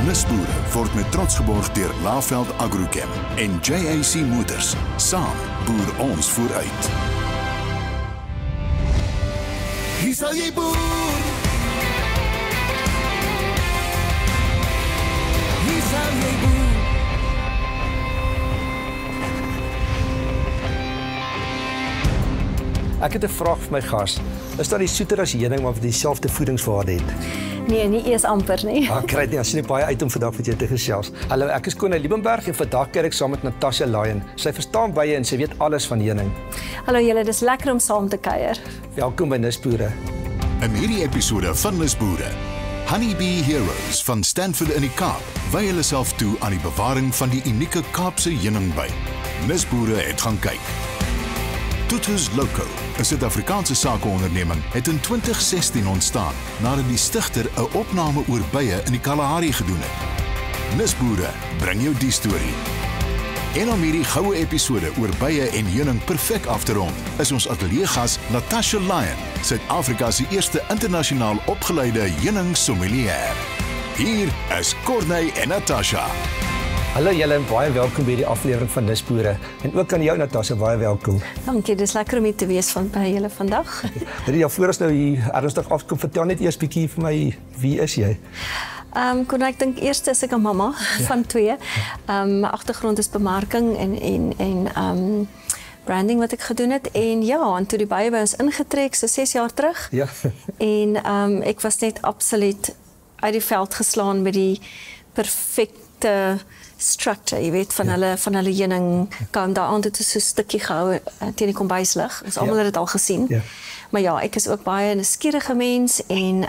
Nuusboere word met trots geborg deur Laveld Agrochem en JAC Motors. Saam boer ons vooruit. Hier sal jy boer. Hier sal jy boer. Ek het 'n vraag vir my gas. Is dat die soeter as heuning maar dieselfde voedingswaarde het? Nee, nie eers amper nie. Ek kry dit nie, as jy nie baie uit om vandag met jou te gesels. Hallo, ek is Connie Liebenberg en vandag kuier ek saam met Natasha Lyon. Sy verstaan baie en sy weet alles van heuning. Hallo julle, dis lekker om saam te kuier. Welkom by Nuusboere. In hierdie episode van Nuusboere, Honeybee Heroes van Stanford in die Kaap wy hulle self toe aan die bewaring van die unieke Kaapse heuningby. Nuusboere het gaan kyk. Tutus Loco, 'n Suid-Afrikaanse sakeonderneming, het in 2016 ontstaan nadat die stigter 'n opname oor bye in die Kalahari gedoen het. Nuusboere bring jou die storie. En om hierdie goue episode oor bye en heuning perfek af te rond, is ons ateljeegas Natasha Lyon, Suid-Afrika se eerste internasionaal opgeleide heuning sommelier. Hier is Corneille en Natasha. Hallo julle en baie welkom by hierdie aflewering van Nuusboere. En ook aan jou Natasha, baie welkom. Dankie, dis lekker om hier te wees by julle vandag. Ja, voor ons nou hier ernstig afkom, vertel net eers bietjie vir my, wie is jy? Ek dink eers is ek 'n mamma van 2. My agtergrond is bemarking en branding wat ek gedoen het. En ja, en toe die bye by ons ingetrek so 6 jaar terug. Ja. En ek was net absoluut uit die veld geslaan met die perfekte structure, jy weet, van hulle heuning kwam daar aan, dit is so 'n stukkie gehou teen die kombuislig. Ons almal het dit al gesien. Ja. Maar ja, ek is ook baie 'n nuuskierige mens en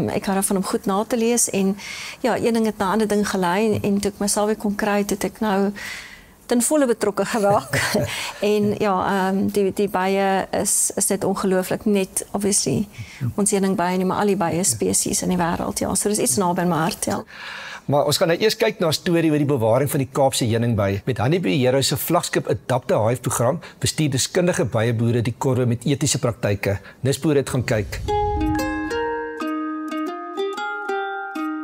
ek hou daarvan om goed na te lees en ja, een ding het na 'n ander ding gelei en toe ek myself weer kon kry, het ek nou ten volle betrokke geraak. En ja, die bye is net ongelooflik, net obviously ons heuningbye nie, maar al die bye spesies in die wêreld, ja. So dis iets naby my hart, ja. Maar ons gaan nou eers kyk na 'n storie oor die bewaring van die Kaapse heuningby. Met Honeybee Heroes se vlaggenskap Adapte Hive program bestuur deskundige byeboere die korwe met etiese praktyke. Nuusboere het gaan kyk.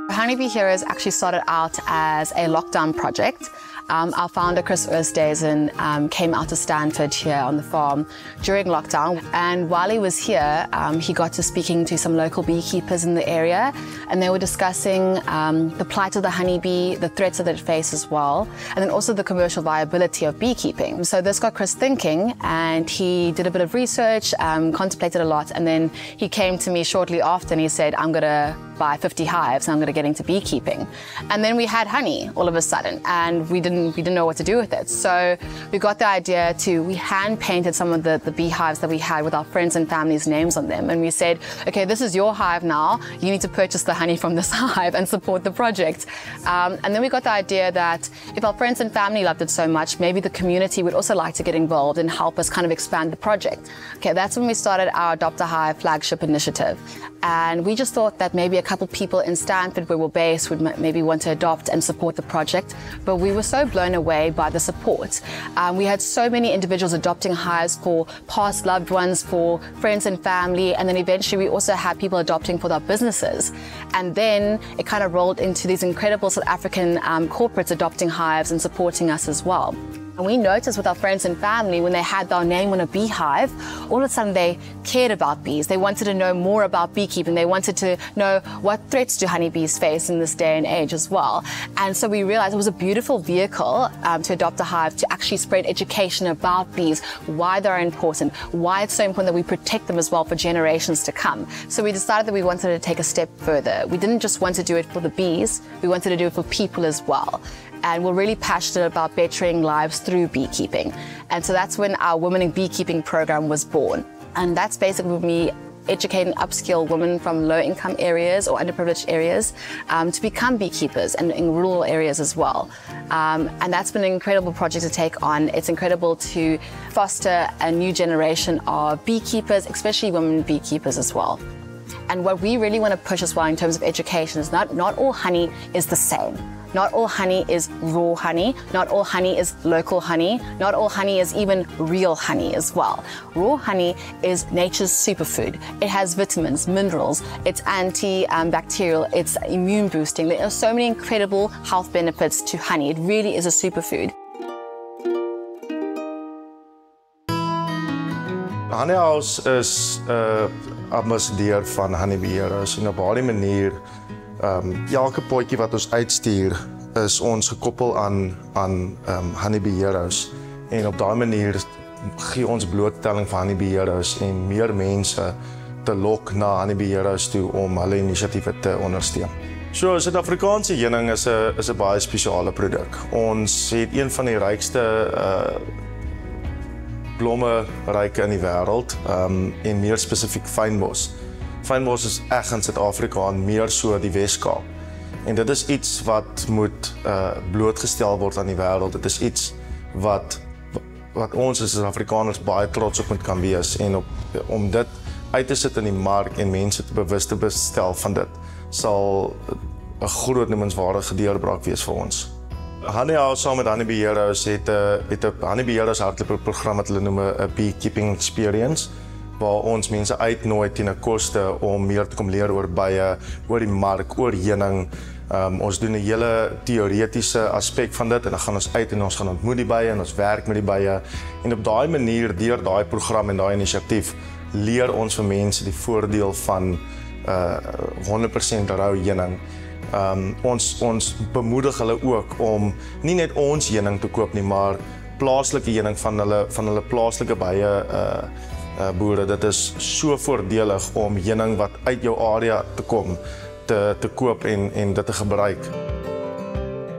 Honeybee Heroes actually started out as a lockdown project. Our founder, Chris Oosthuizen, came out to Stanford here on the farm during lockdown. And while he was here, he got to speaking to some local beekeepers in the area. And they were discussing the plight of the honeybee, the threats that it faces as well, and then also the commercial viability of beekeeping. So this got Chris thinking, and he did a bit of research, contemplated a lot, and then he came to me shortly after and he said, I'm going to buy 50 hives and I'm going to get into beekeeping. And then we had honey all of a sudden, and we didn't know what to do with it. So we got the idea we hand painted some of the beehives that we had with our friends and family's names on them. And we said, okay, this is your hive now. You need to purchase the honey from this hive and support the project. And then we got the idea that if our friends and family loved it so much, maybe the community would also like to get involved and help us kind of expand the project. Okay, that's when we started our Adopt a Hive flagship initiative. And we just thought that maybe a couple people in Stanford where we're based would maybe want to adopt and support the project. But we were so blown away by the support. We had so many individuals adopting hives for past loved ones, for friends and family, and then eventually we also had people adopting for their businesses. And then it kind of rolled into these incredible South African corporates adopting hives and supporting us as well. And we noticed with our friends and family, when they had their name on a beehive, all of a sudden they cared about bees. They wanted to know more about beekeeping. They wanted to know what threats do honeybees face in this day and age as well. And so we realized it was a beautiful vehicle to adopt a hive, to actually spread education about bees, why they're important, why it's so important that we protect them as well for generations to come. So we decided that we wanted to take a step further. We didn't just want to do it for the bees, we wanted to do it for people as well. And we're really passionate about bettering lives through beekeeping. And so that's when our Women in Beekeeping program was born. And that's basically me educating upskill women from low-income areas or underprivileged areas to become beekeepers and in rural areas as well. And that's been an incredible project to take on. It's incredible to foster a new generation of beekeepers, especially women beekeepers as well. And what we really want to push as well in terms of education is not all honey is the same. Not all honey is raw honey. Not all honey is local honey. Not all honey is even real honey as well. Raw honey is nature's superfood. It has vitamins, minerals, it's antibacterial, it's immune boosting. There are so many incredible health benefits to honey. It really is a superfood. Honey House is ambassadeur van Honeybee Heroes en op daardie manier elke potjie wat ons uitstuur is ons gekoppel aan Honeybee Heroes en op daai manier gee ons blootstelling van Honeybee Heroes en meer mense te lok na Honeybee Heroes toe om hulle inisiatiewe te ondersteun. So Suid-Afrikaanse heuning is 'n baie spesiale produk. Ons het een van die rykste blommeryke in die wêreld en meer spesifiek fynbos. Fynbos is reg in Suid-Afrika en meer so die Weskaap. En dit is iets wat moet blootgestel word aan die wêreld. Dit is iets wat ons as Suid-Afrikaners baie trots op moet kan wees en om dit uit te sit in die mark en mense te bewus te bestel van dit sal 'n groot noemenswaardige deurbraak wees vir ons. Honey House saam met Honeybee Heroes het 'n Honeybee Heroes hardloopprogram wat hulle noem 'n beekeeping experience waar ons mense uitnooi teen 'n koste om meer te kom leer oor bye, oor die mark, oor heuning. Ons doen 'n hele teoretiese aspek van dit en dan gaan ons uit en ons gaan ontmoet die bye en ons werk met die bye en op daai manier deur daai program en daai inisiatief leer ons vir mense die voordeel van 100% rou heuning. Ons bemoedig hulle ook om nie net ons heuning te koop nie, maar plaaslike heuning van hulle plaaslike bye boere. Dit is so voordelig om heuning wat uit jou area te kom te koop en dit te gebruik.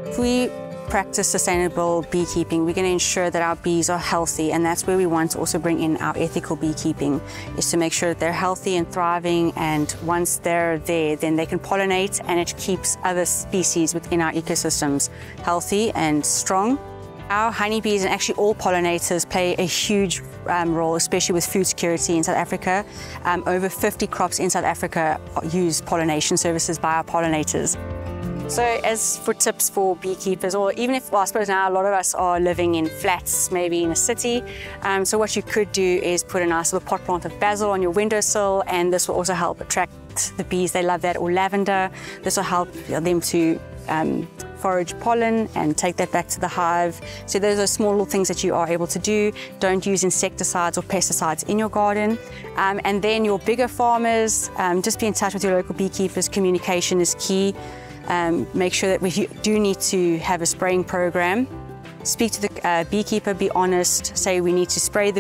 If we practice sustainable beekeeping, we're going to ensure that our bees are healthy, and that's where we want to also bring in our ethical beekeeping, is to make sure that they're healthy and thriving, and once they're there, then they can pollinate and it keeps other species within our ecosystems healthy and strong. Our honeybees and actually all pollinators play a huge role, especially with food security in South Africa. Over 50 crops in South Africa use pollination services by our pollinators. So as for tips for beekeepers, or even if, well, I suppose now a lot of us are living in flats, maybe in a city, so what you could do is put a nice little pot plant of basil on your windowsill, and this will also help attract the bees. They love that, or lavender. This will help them to forage pollen and take that back to the hive. So those are small little things that you are able to do. Don't use insecticides or pesticides in your garden. And then your bigger farmers, just be in touch with your local beekeepers. Communication is key. Make sure that if you do need to have a spraying program, speak to the beekeeper, be honest, say we need to spray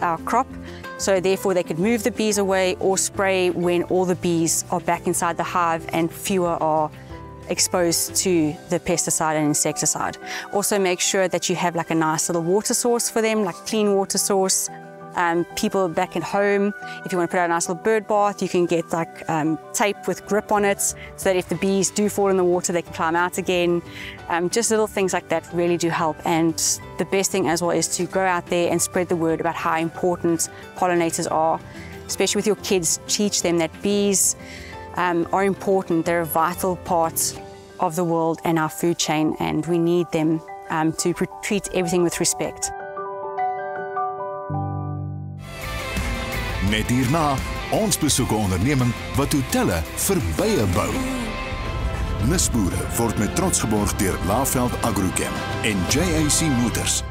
our crop, so therefore they could move the bees away, or spray when all the bees are back inside the hive and fewer are exposed to the pesticide and insecticide. Also make sure that you have like a nice little water source for them, like clean water source. People back at home, if you want to put out a nice little bird bath, you can get like tape with grip on it, so that if the bees do fall in the water, they can climb out again. Just little things like that really do help. And the best thing as well is to go out there and spread the word about how important pollinators are, especially with your kids. Teach them that bees are important. They're a vital part of the world and our food chain, and we need them to treat everything with respect. Net hierna, ons besoek 'n onderneming wat hotelle vir bye bou. Nisboere word met trots geborg deur Laveld Agrochem en JAC Motors.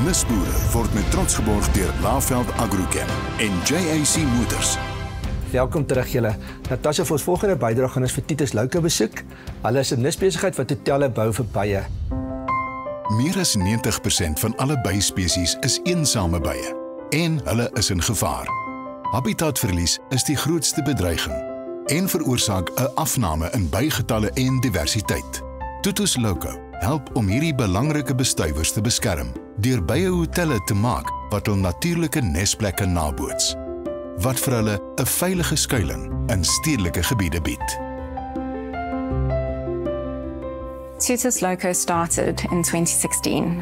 Nisboere word met trots geborg deur Laveld Agrochem en JAC Motors. Welkom terug julle. Natasha, vir ons volgende bydrae gaan ons vir Titus Louke besoek. Hulle is 'n nisbesigheid wat hotelle bou vir bye. Meer as 90% van alle byspesies is eensame bye en hulle is in gevaar. Habitatverlies is die grootste bedreiging en veroorsaak 'n afname in bygetalle en diversiteit. Titus Louke help om hierdie belangrike bestuivers te beskerm deur byehotelle te maak wat hul natuurlike nesplekke naboots, wat vir hulle 'n veilige skuilings in stedelike gebiede bied. Titus Louke started in 2016.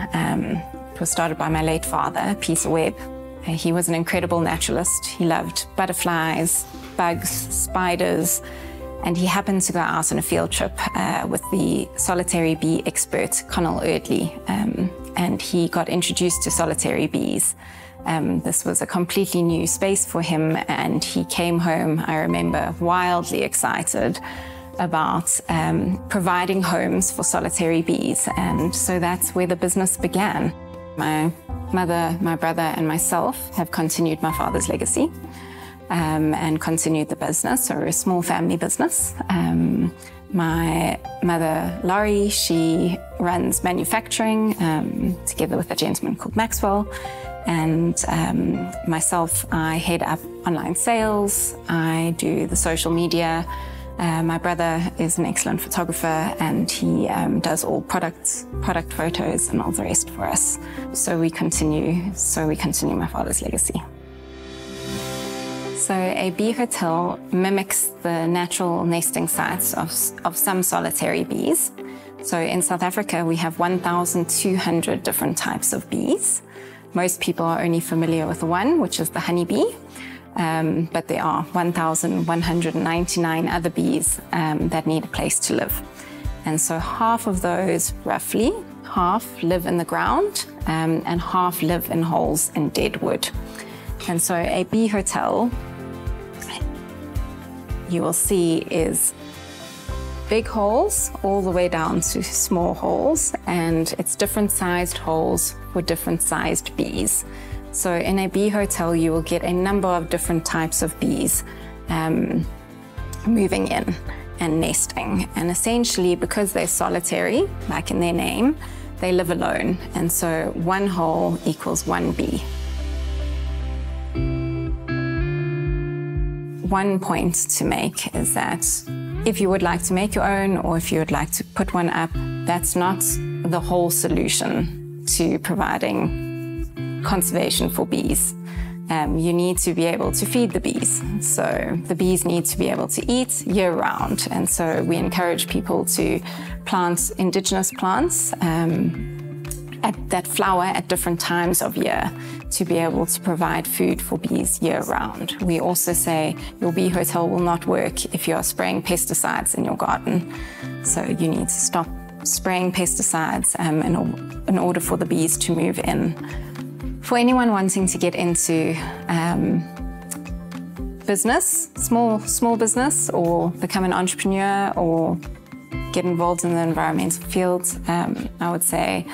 It was started by my late father, Peter Webb. He was an incredible naturalist. He loved butterflies, bugs, spiders, And he happened to go out on a field trip with the solitary bee expert, Connell Eardley, and he got introduced to solitary bees. This was a completely new space for him, and he came home, I remember, wildly excited about providing homes for solitary bees, and so that's where the business began. My mother, my brother, and myself have continued my father's legacy and continued the business, so we're a small family business. My mother, Laurie, she runs manufacturing together with a gentleman called Maxwell. And myself, I head up online sales, I do the social media. My brother is an excellent photographer, and he does all product photos and all the rest for us. So we continue my father's legacy. So a bee hotel mimics the natural nesting sites of some solitary bees. So in South Africa, we have 1,200 different types of bees. Most people are only familiar with one, which is the honeybee, but there are 1,199 other bees that need a place to live. And so half of those, roughly, half live in the ground and half live in holes in dead wood. And so a bee hotel, you will see, is big holes all the way down to small holes, and it's different sized holes for different sized bees. So in a bee hotel, you will get a number of different types of bees moving in and nesting. And essentially, because they're solitary, like in their name, they live alone. And so one hole equals one bee. One point to make is that if you would like to make your own, or if you would like to put one up, that's not the whole solution to providing conservation for bees. You need to be able to feed the bees. So the bees need to be able to eat year-round. And so we encourage people to plant indigenous plants that flower at different times of year to be able to provide food for bees year-round. We also say your bee hotel will not work if you are spraying pesticides in your garden. So you need to stop spraying pesticides in order for the bees to move in. For anyone wanting to get into business, small business, or become an entrepreneur, or get involved in the environmental field, I would say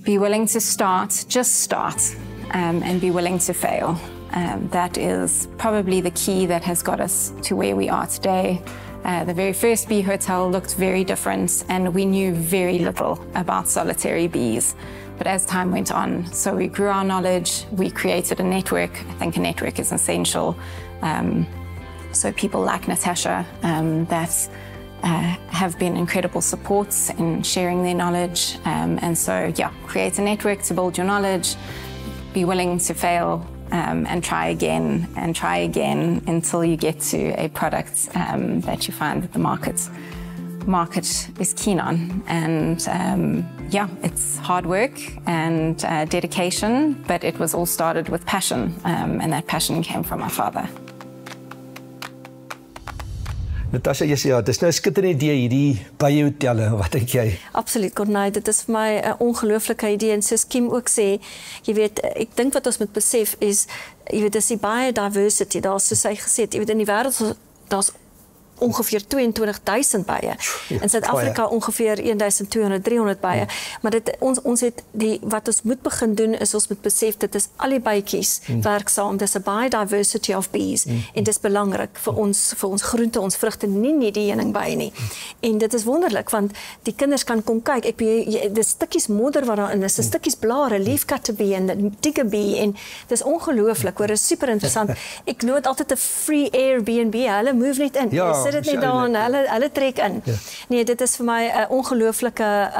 be willing to start, just start, and be willing to fail. That is probably the key that has got us to where we are today. The very first bee hotel looked very different, and we knew very little about solitary bees. But as time went on, so we grew our knowledge, we created a network. I think a network is essential. So people like Natasha that have been incredible supports in sharing their knowledge. And so, yeah, create a network to build your knowledge, be willing to fail, and try again until you get to a product that you find that the market is keen on. And yeah, it's hard work and dedication, but it was all started with passion, and that passion came from my father. Natasha, yes, ja, dis nou 'n skitterende idee hierdie bye-hotelle, wat dink jy? Absoluut, Corneille, dit is vir my 'n ongelooflike idee, en soos Kim ook sê, jy weet, ek dink wat ons moet besef is, jy weet, dis die biodiversity, daar's soos hy gesê het, jy weet, in die wêreld daar's ongeveer 22,000 bye. In Suid-Afrika ongeveer 1,200, 300 bye. Maar ons het wat ons moet begin doen is ons moet besef dit is al die bytjies werksaam. Dis 'n biodiversity of bees en dit is belangrik vir ons groente, ons vrugte, nie die heuningbye nie. En dit is wonderlik want die kinders kan kom kyk. Dis stukkies modder wat daarin is, stukkies blare, leafcutterbee en diggerbee en dis ongelooflik, hoor, is super interessant. Ek noem dit altyd 'n free Airbnb. Hulle move net in. Ja, dit nie daar, hulle trek in. Ja. Nee, dit is vir my 'n ongelooflike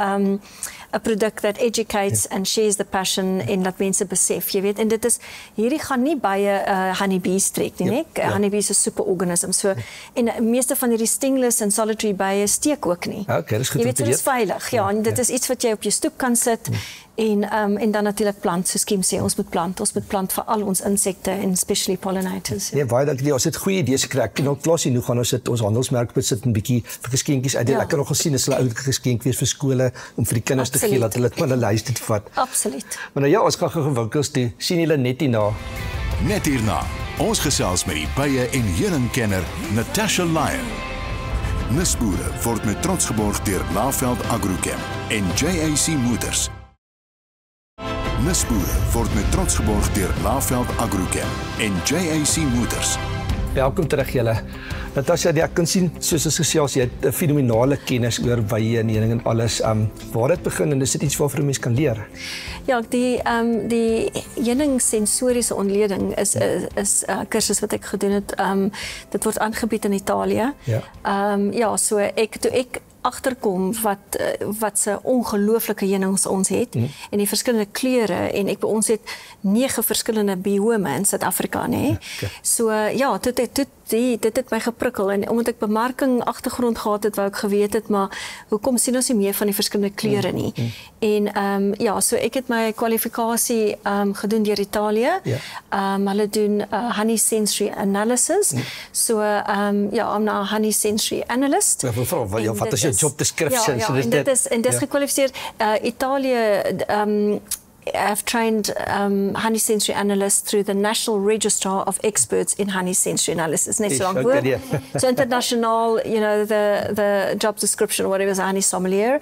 produk that educates and shares the passion en laat mense besef, jy weet, en dit is, hierdie gaan nie baie honeybees trek nie, nee? Honeybees is superorganisms, so, en meeste van hierdie stingless en solitary bye steek ook nie. Okay, dis goed jy weet, so dit is veilig, ja, en dit is iets wat jy op jou stoep kan sit, en dan natuurlik plant, soos Kim sê, ons moet plant vir al ons insekte en especially pollinators. Nee, baie dankie. Ons het goeie idees gekry. Ek nou klas hier, nou gaan ons handelsmerk besit 'n bietjie vir geskenkies uit. Ek kan nog gesien is 'n ou geskenk wees vir skole om vir die kinders te gee dat hulle dit van hulle huis te vat. Absoluut. Maar nou ja, ons gaan gou winkels toe. Sien julle net hierna. Net hierna, ons gesels met die bye- en heuningkenner Natasha Lyon. Nisboere word met trots geborg deur Laveld Agrochem en JAC Motors. Nisboere word met trots geborg deur Laveld Agrochem en JAC Motors. Welkom terug julle. Natasha, ek kan sien, soos ons gesels, jy het 'n fenominale kennis oor wye en heuning en alles. Waar dit begin en is dit iets waarvan 'n mens kan leer? Ja, die heuning sensoriese ontleding is 'n kursus wat ek gedoen het. Dit word aangebied in Italië. Ja, so toe ek agterkom wat se ongelooflike heunings ons het en die verskillende kleure en ons het 9 verskillende biome in Suid-Afrika, nê. So ja, dit het my geprikkel en omdat ek bemarking agtergrond gehad het, wou ek geweet het, maar hoekom sien ons nie meer van die verskillende kleure nie? En ja, so ek het my kwalifikasie gedoen deur Italië. Hulle doen honey sensory analysis. So ja, I'm now a honey sensory analyst. Wat is jou job description? Ja, en dit is gekwalifiseer. Italië I've trained honey sensory analysts through the National Register of Experts in Honey Sensory Analysis. Net so lang woord. So international, you know, the job description, whatever, is a honey sommelier.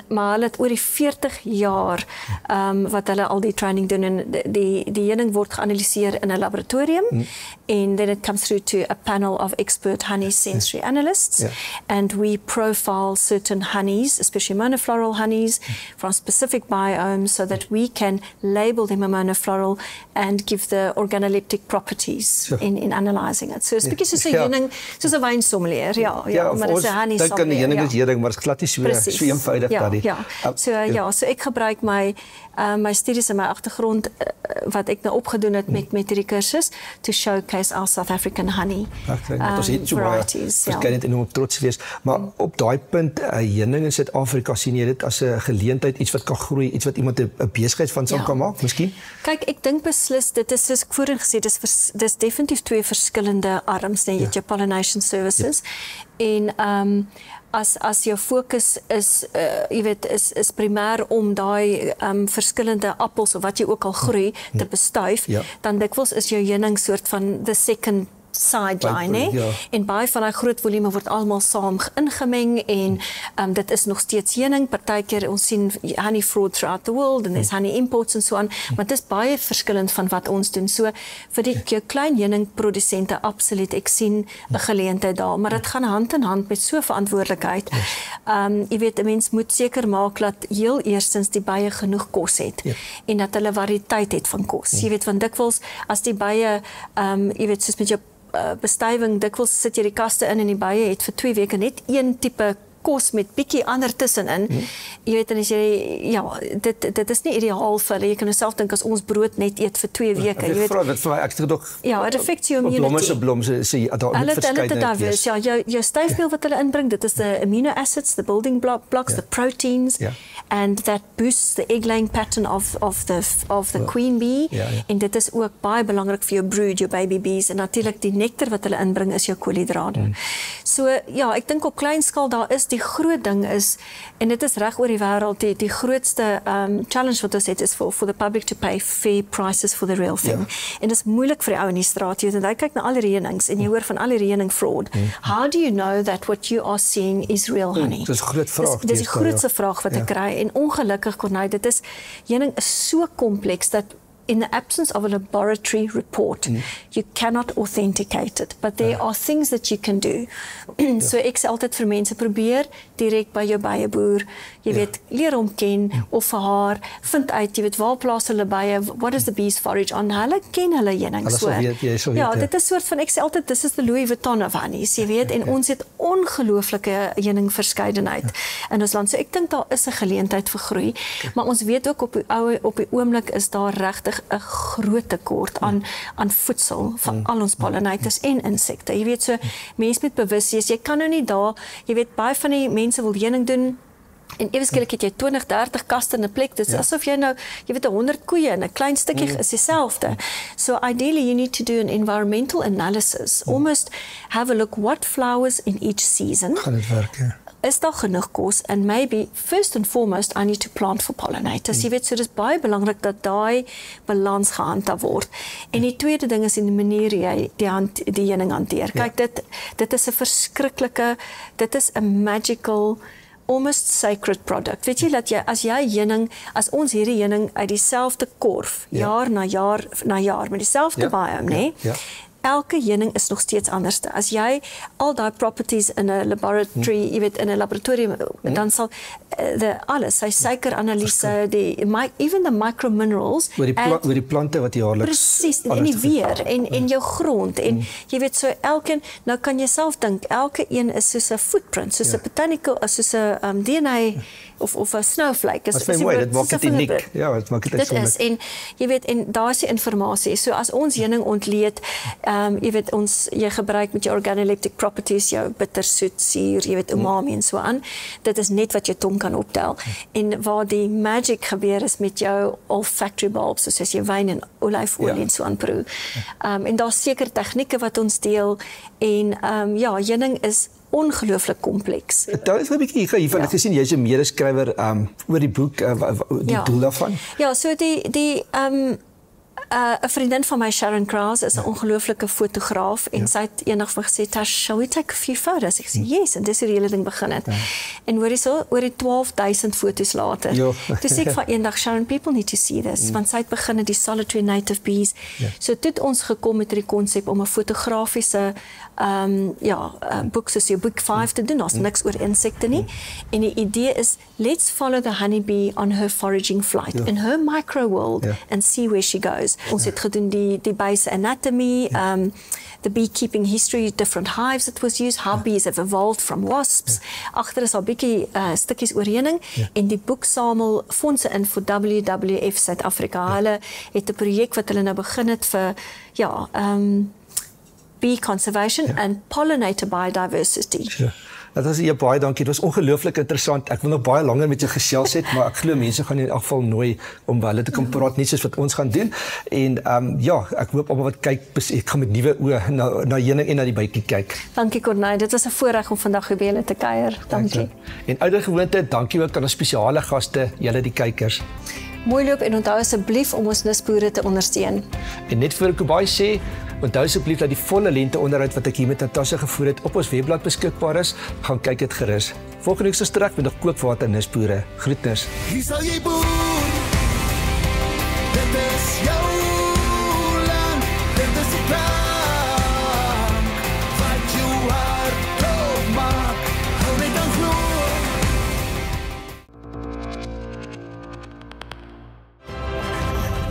Maar hulle het oor die 40 jaar wat hulle al die training doen en die heuning word geanalyseer in 'n laboratorium and then it comes through to a panel of expert honey sensory analysts and we profile certain honeys, especially monofloral honeys from specific biomes so that we can label them a monofloral and give the organoleptic properties in analysing it. So 'n bietjie soos 'n heuning, soos 'n wynsommelier, maar dit is 'n honey sommelier. Dink aan die heuning is heuning, maar dit is glad nie so eenvoudig daardie. So ek gebruik my studies en my agtergrond wat ek nou opgedoen het met hierdie kursus to showcase our South African honey varieties. Verskynend en om trots te wees, maar op daai punt heuning in Suid-Afrika sien jy dit as 'n geleentheid, iets wat kan groei, iets wat iemand 'n besigheid van sal kan maak, miskien? Kyk, ek dink beslis dit is soos ek voorheen gesê, dis definitief 2 verskillende arms, jy het jou pollination services en as jou fokus is jy weet is primêr om daai verskillende appels of wat jy ook al groei te bestuif, dan dikwels is jou heuning soort van the second sideline, en baie van daai groot volume word almal saam ingemeng en dit is nog steeds heuning. Partykeer ons sien honey fraud throughout the world and there's honey imports and so on, maar dit is baie verskillend van wat ons doen. So vir die klein heuningprodusente absoluut, ek sien 'n geleentheid daar, maar dit gaan hand in hand met so verantwoordelikheid. Jy weet, 'n mens moet seker maak dat heel eerstens die bye genoeg kos het en dat hulle variëteit het van kos. Jy weet, want dikwels as die bye jy weet soos met jou bestuiving, dikwels sit jy die kaste in en die bye het vir 2 weke net een tipe kos met bietjie ander tussenin. Jy weet, en as jy dit is nie ideaal vir hulle. Jy kan jouself dink as ons brood net eet vir 2 weke. Jy weet, dit vir my ek dink tog. Ja, it affects your immunity. Blomme sê daar moet verskeidenheid wees. Ja, jou styfmeel wat hulle inbring, dit is the amino acids, the building blocks, the proteins, and that boosts the egg laying pattern of the queen bee. En dit is ook baie belangrik vir jou brood, jou baby bees, en natuurlik die nektar wat hulle inbring is jou koolhidrate. So ja, ek dink op klein skaal daar is die groot ding is, en dit is reg oor die wêreld, die grootste challenge wat ons het is for the public to pay fair prices for the real thing. En dit is moeilik vir die ou in die straat, jy weet, en jy kyk na al die heunings en jy hoor van al die heuning fraud. How do you know that what you are seeing is real honey? Dis 'n groot vraag. Dis die grootste vraag wat ek kry, en ongelukkig Corneille, heuning is so kompleks dat in the absence of a laboratory report, you cannot authenticate it. But there are things that you can do. So ek sê altyd vir mense, probeer direk by jou byeboer, jy weet, leer hom ken, of vir haar, vind uit, jy weet, waar plaas hulle bye, what is the bees forage on, hulle ken hulle heuning so. Ja, dit is soort van, ek sê altyd, this is the Louis Vuitton of honeys, jy weet, en ons het ongelooflike heuningverskeidenheid in ons land. So ek dink daar is 'n geleentheid vir groei, maar ons weet ook op die oomblik is daar regtig 'n groot tekort aan voedsel vir al ons pollinators en insekte. Jy weet, so mense moet bewus wees, jy kan nou nie daar, jy weet, baie van die mense wil heuning doen, en ewe skielik het jy 20, 30 kaste in 'n plek, dit is asof jy nou, jy weet, 100 koeie in 'n klein stukkie is dieselfde. So ideally you need to do an environmental analysis, almost have a look what flowers in each season. Gaan dit werk, ja. Is daar genoeg kos, and maybe first and foremost I need to plant for pollinators. Jy weet, so dis baie belangrik dat daai balans gehandhaaf word. En die tweede ding is in die manier jy die heuning hanteer. Kyk, dit is 'n verskriklike, dit is 'n magical, almost sacred product. Weet jy dat as ons hierdie heuning uit dieselfde korf, jaar na jaar, met dieselfde biome, nê? Elke heuning is nog steeds anders. As jy al daai properties in 'n laboratory, jy weet, in 'n laboratorium, dan sal alles, sy suikeranalise, even the microminerals, oor die plante wat jaarliks presies, en die weer, en jou grond, en jy weet, so elkeen, nou kan jy self dink, elke een is soos 'n footprint, soos 'n botanical, soos 'n DNA, of 'n snowflake. Dit is mooi, dit maak dit uniek. Ja, dit maak dit uitsonderlik. Dit is, en jy weet, en daar is die informasie. So as ons heuning ontleed, jy weet, jy gebruik met jou organoleptic properties, jou bitter, soet, suur, jy weet, umami en so aan. Dit is net wat jou tong kan optel. En waar die magic gebeur is met jou olfactory bulbs, soos jy wyn en olyfolie en so aan proe. En daar is seker tegnieke wat ons deel, en heuning is ongelooflik kompleks. Daar is 'n bietjie hiervan, ek gesien jy's 'n medeskrywer oor die boek, die doel daarvan. Ja, so 'n vriendin van my, Sharon Krause, is 'n ongelooflike fotograaf, en sy het eendag vir my gesê, "Tash, shall we take a few photos?" Ek sê, "Yes," en dis hoe die hele ding begin het. En oor die 12,000 foto's later, toe sê ek van eendag, "Sharon, people need to see this," want sy het begin die solitary native bees. So toe het ons gekom met die konsep om 'n fotografiese boek soos jou boek 5 te doen, ons niks oor insekte nie, en die idee is, let's follow the honeybee on her foraging flight, in her micro world, and see where she goes. Ons het gedoen die base anatomy, the beekeeping history, different hives it was used, how bees have evolved from wasps. Agter is al bietjie stukkies oor heuning, en die boek samel fondse in vir WWF Suid-Afrika. Hulle het 'n projek wat hulle nou begin het vir bee conservation and pollinator biodiversity. Dat was baie dankie. Dit was ongelooflik interessant. Ek wil nog baie langer met jou gesels het, maar ek glo mense gaan in elk geval nooi om by hulle te kom praat, net soos wat ons gaan doen. En ek hoop almal wat kyk, ek gaan met nuwe oë na heuning en na die bytjie kyk. Dankie Corneille, dit was 'n voorreg om vandag by julle te kuier. Dankie. En ouer gewoonte, dankie ook aan ons spesiale gaste, julle die kykers. Mooi loop, en onthou asseblief om ons nisboere te ondersteun. En net voor ek baie sê, onthou asseblief dat die volle lente onderhoud wat ek hier met Natasha gevoer het op ons webblad beskikbaar is. Gaan kyk dit gerus. Volgende week se terug met nog kookwater nisboere. Groetnis. Hier sal jy boer. Dit is jou land. Dit is die plank wat jou hart dood maak. Hou net aan glo.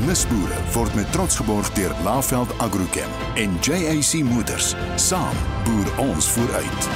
Nisboere word met trots geborg deur Laveld Agrochem en JAC Motors. Saam boer ons vooruit.